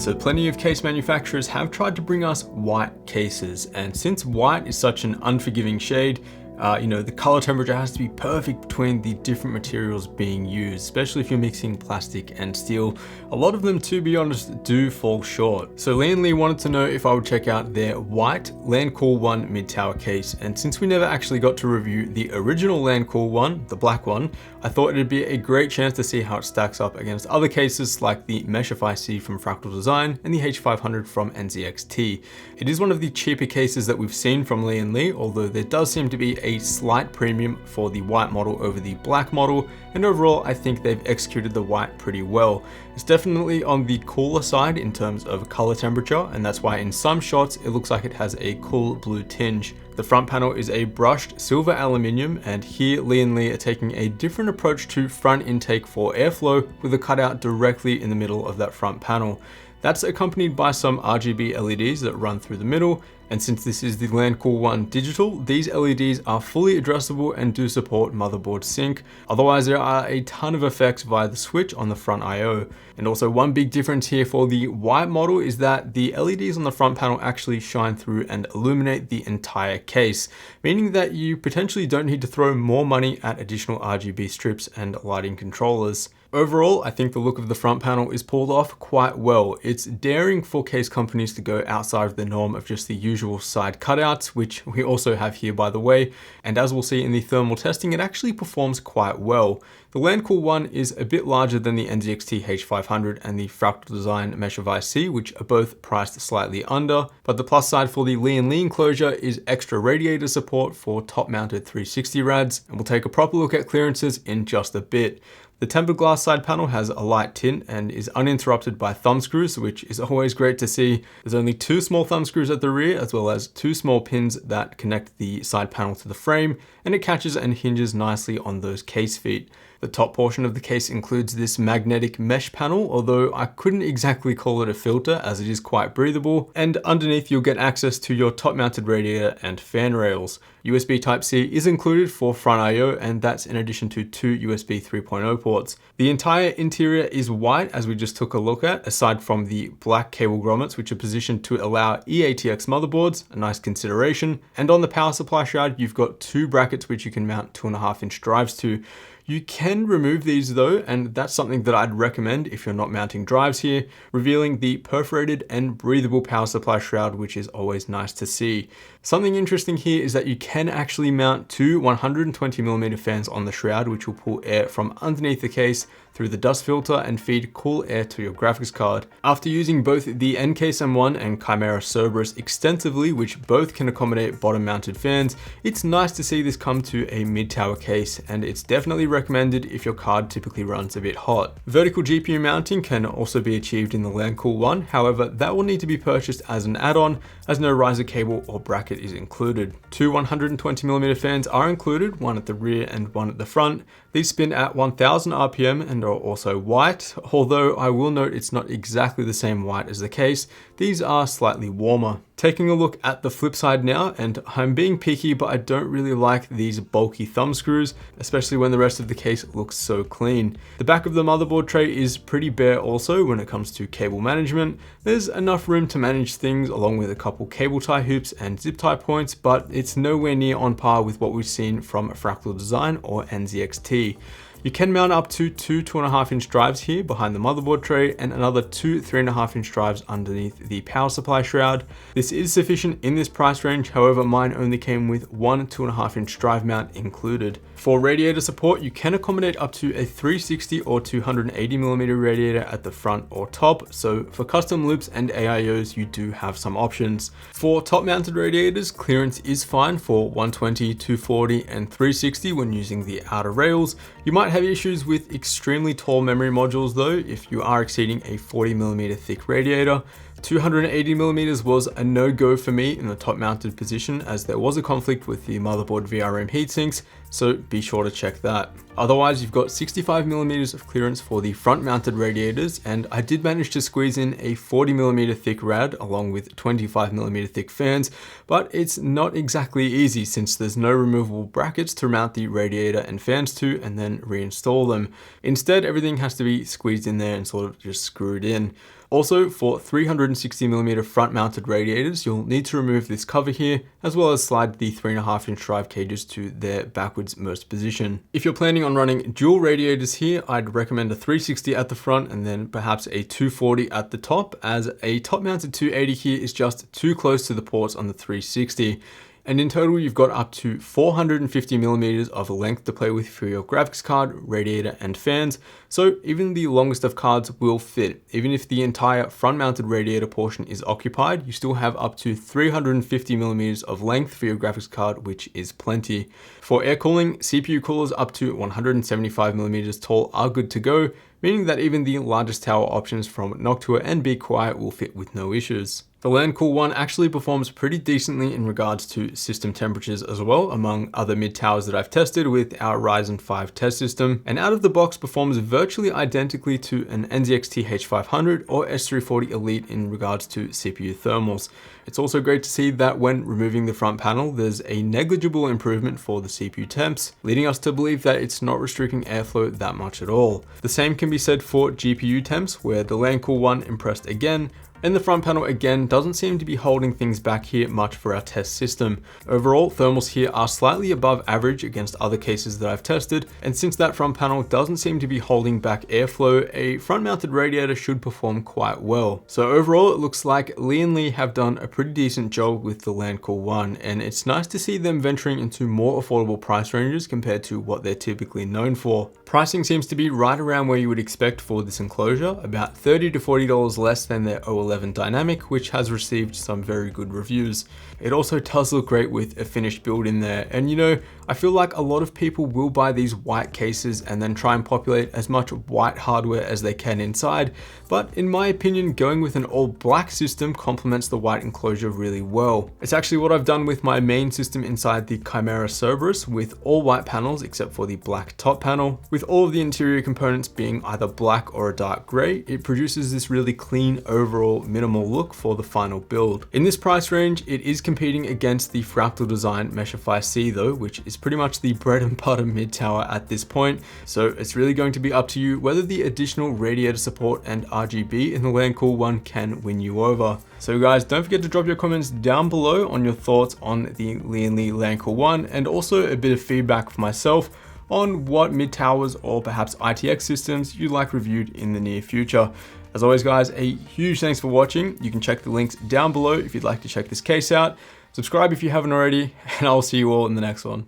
So plenty of case manufacturers have tried to bring us white cases, and since white is such an unforgiving shade, the color temperature has to be perfect between the different materials being used, especially if you're mixing plastic and steel. A lot of them, to be honest, do fall short. So Lian Li wanted to know if I would check out their white Landcore 1 mid-tower case, and since we never actually got to review the original Landcore 1, the black one, I thought it'd be a great chance to see how it stacks up against other cases like the Meshify C from Fractal Design and the H500 from NZXT. It is one of the cheaper cases that we've seen from Lian Li, although there does seem to be a slight premium for the white model over the black model, and overall I think they've executed the white pretty well. It's definitely on the cooler side in terms of color temperature, and that's why in some shots it looks like it has a cool blue tinge. The front panel is a brushed silver aluminium, and here Lian Li are taking a different approach to front intake for airflow with a cutout directly in the middle of that front panel. That's accompanied by some RGB LEDs that run through the middle, and since this is the Landcore 1 digital, these LEDs are fully addressable and do support motherboard sync. Otherwise, there are a ton of effects via the switch on the front I/O. And also one big difference here for the white model is that the LEDs on the front panel actually shine through and illuminate the entire case, meaning that you potentially don't need to throw more money at additional RGB strips and lighting controllers. Overall, I think the look of the front panel is pulled off quite well. It's daring for case companies to go outside of the norm of just the usual side cutouts, which we also have here by the way, and as we'll see in the thermal testing, it actually performs quite well. The Landcore 1 is a bit larger than the NZXT H500 and the Fractal Design Meshify C, which are both priced slightly under, but the plus side for the Lian Li enclosure is extra radiator support for top-mounted 360 rads, and we'll take a proper look at clearances in just a bit. The tempered glass side panel has a light tint and is uninterrupted by thumb screws, which is always great to see. There's only 2 small thumb screws at the rear, as well as 2 small pins that connect the side panel to the frame, and it catches and hinges nicely on those case feet. The top portion of the case includes this magnetic mesh panel, although I couldn't exactly call it a filter as it is quite breathable, and underneath you'll get access to your top mounted radiator and fan rails. USB Type-C is included for front I/O, and that's in addition to 2 USB 3.0 ports. The entire interior is white, as we just took a look at, aside from the black cable grommets, which are positioned to allow eATX motherboards, a nice consideration. And on the power supply shroud, you've got 2 brackets which you can mount 2.5-inch drives to. You can remove these though, and that's something that I'd recommend if you're not mounting drives here, revealing the perforated and breathable power supply shroud, which is always nice to see. Something interesting here is that you can actually mount 2 120mm fans on the shroud, which will pull air from underneath the case through the dust filter and feed cool air to your graphics card. After using both the NCase M1 and Chimera Cerberus extensively, which both can accommodate bottom mounted fans, it's nice to see this come to a mid-tower case, and it's definitely recommended if your card typically runs a bit hot. Vertical GPU mounting can also be achieved in the Landcore 1, however that will need to be purchased as an add-on, as no riser cable or bracket is included. 2 120mm fans are included, one at the rear and one at the front. These spin at 1000 RPM and are also white, although I will note it's not exactly the same white as the case. These are slightly warmer. Taking a look at the flip side now, and I'm being picky, but I don't really like these bulky thumb screws, especially when the rest of the case looks so clean. The back of the motherboard tray is pretty bare also when it comes to cable management. There's enough room to manage things along with a couple cable tie hoops and zip tie points, but it's nowhere near on par with what we've seen from Fractal Design or NZXT. You can mount up to 2 2.5-inch drives here behind the motherboard tray and another 2 3.5-inch drives underneath the power supply shroud. This is sufficient in this price range, however mine only came with 1 2.5-inch drive mount included. For radiator support, you can accommodate up to a 360 or 280mm radiator at the front or top, so for custom loops and AIOs you do have some options. For top mounted radiators, clearance is fine for 120, 240 and 360 when using the outer rails. You might have issues with extremely tall memory modules though if you are exceeding a 40mm thick radiator. 280mm was a no-go for me in the top mounted position, as there was a conflict with the motherboard VRM heatsinks so be sure to check that. Otherwise, you've got 65mm of clearance for the front mounted radiators, and I did manage to squeeze in a 40mm thick rad along with 25mm thick fans, but it's not exactly easy since there's no removable brackets to mount the radiator and fans to and then reinstall them. Instead, everything has to be squeezed in there and sort of just screwed in. Also, for 360mm front mounted radiators, you'll need to remove this cover here, as well as slide the 3.5-inch drive cages to their backwards most position. If you're planning on running dual radiators here, I'd recommend a 360 at the front and then perhaps a 240 at the top, as a top mounted 280 here is just too close to the ports on the 360. And in total, you've got up to 450mm of length to play with for your graphics card, radiator, and fans. So even the longest of cards will fit. Even if the entire front mounted radiator portion is occupied, you still have up to 350mm of length for your graphics card, which is plenty. For air cooling, CPU coolers up to 175mm tall are good to go, meaning that even the largest tower options from Noctua and Be Quiet will fit with no issues. The LandCool One actually performs pretty decently in regards to system temperatures as well, among other mid towers that I've tested with our Ryzen 5 test system, and out of the box performs virtually identically to an NZXT H500 or S340 Elite in regards to CPU thermals. It's also great to see that when removing the front panel, there's a negligible improvement for the CPU temps, leading us to believe that it's not restricting airflow that much at all. The same can be said for GPU temps, where the LandCool One impressed again, and the front panel again doesn't seem to be holding things back here much for our test system. Overall, thermals here are slightly above average against other cases that I've tested, and since that front panel doesn't seem to be holding back airflow, a front mounted radiator should perform quite well. So overall, it looks like Lian Li have done a pretty decent job with the LandCool One, and it's nice to see them venturing into more affordable price ranges compared to what they're typically known for. Pricing seems to be right around where you would expect for this enclosure, about $30 to $40 less than their O11 Dynamic, which has received some very good reviews. It also does look great with a finished build in there, and you know, I feel like a lot of people will buy these white cases and then try and populate as much white hardware as they can inside, but in my opinion, going with an all black system complements the white enclosure really well. It's actually what I've done with my main system inside the Chimera Cerberus, with all white panels except for the black top panel. With all of the interior components being either black or a dark gray, it produces this really clean overall minimal look for the final build. In this price range, it is competing against the Fractal Design Meshify C though, which is pretty much the bread and butter mid tower at this point. So it's really going to be up to you whether the additional radiator support and RGB in the LandCool One can win you over. So guys, don't forget to drop your comments down below on your thoughts on the Lian Li LandCool One, and also a bit of feedback for myself on what mid towers or perhaps ITX systems you'd like reviewed in the near future. As always guys, a huge thanks for watching. You can check the links down below if you'd like to check this case out. Subscribe if you haven't already, and I'll see you all in the next one.